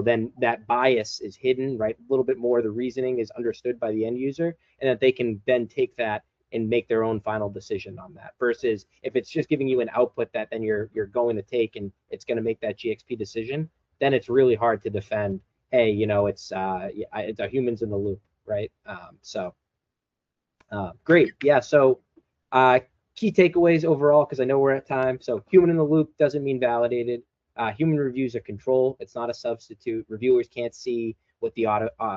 then that bias is hidden, right? A little bit more of the reasoning is understood by the end user, and that they can then take that and make their own final decision on that. Versus if it's just giving you an output that then you're going to take, and it's going to make that GxP decision, then it's really hard to defend, hey, it's a humans in the loop, right? Great. Yeah. So key takeaways overall, because I know we're at time. So human in the loop doesn't mean validated. Human reviews are control. It's not a substitute. Reviewers can't see what the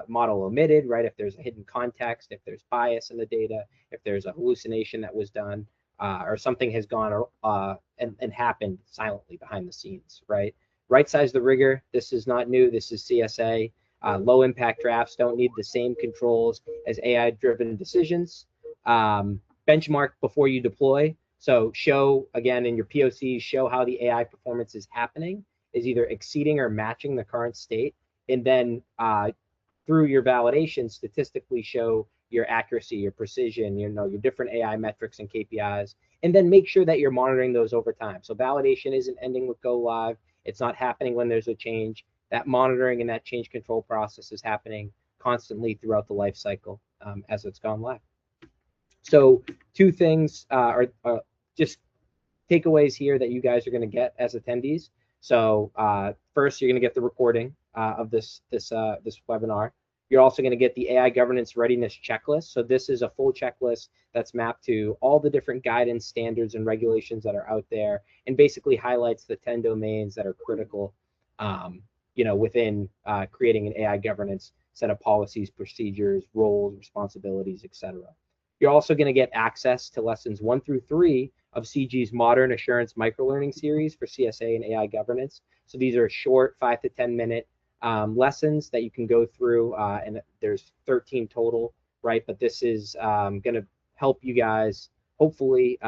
model omitted, right? If there's a hidden context, if there's bias in the data, if there's a hallucination that was done, or something has gone and happened silently behind the scenes, right? Right size the rigor. This is not new. This is CSA. Low impact drafts don't need the same controls as AI-driven decisions. Benchmark before you deploy. So show, again, in your POCs, show how the AI performance is happening, is either exceeding or matching the current state. And then through your validation, statistically show your accuracy, your precision, your different AI metrics and KPIs, and then make sure that you're monitoring those over time. So validation isn't ending with go live. It's not happening when there's a change. That monitoring and that change control process is happening constantly throughout the life cycle as it's gone live. So two things are just takeaways here that you guys are going to get as attendees. So first, you're going to get the recording of this webinar. You're also going to get the AI governance readiness checklist. So this is a full checklist that's mapped to all the different guidance, standards, and regulations that are out there, and basically highlights the 10 domains that are critical, within creating an AI governance set of policies, procedures, roles, responsibilities, etc. You're also going to get access to lessons 1 through 3 of CG's Modern Assurance Microlearning Series for CSA and AI governance. So these are short 5 to 10 minute lessons that you can go through, and there's 13 total, right? But this is going to help you guys hopefully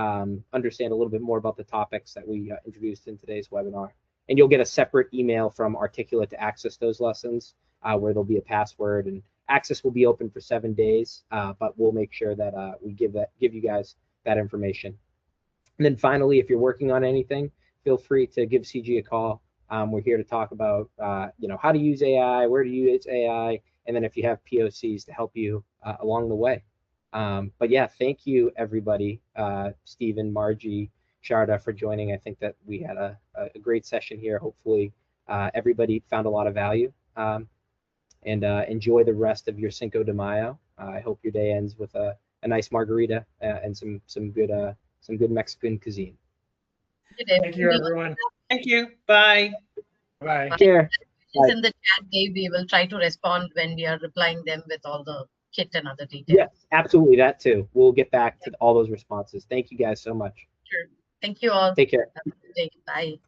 understand a little bit more about the topics that we introduced in today's webinar. And you'll get a separate email from Articulate to access those lessons, where there'll be a password, and access will be open for 7 days, but we'll make sure that we give you guys that information. And then finally, if you're working on anything, feel free to give CG a call. We're here to talk about how to use AI, where to use AI, and then if you have POCs to help you along the way. But yeah, thank you everybody, Stephen, Margie, Sarada, for joining. I think that we had a great session here. Hopefully everybody found a lot of value, and enjoy the rest of your Cinco de Mayo. I hope your day ends with a nice margarita and some good Mexican cuisine. Thank you, everyone. Thank you. Bye. Bye. Take care. It's in the chat, Dave. We will try to respond when we are replying them with all the kit and other details. Yes, absolutely. That too. We'll get back to all those responses. Thank you guys so much. Sure. Thank you all. Take care. Have a good day. Bye.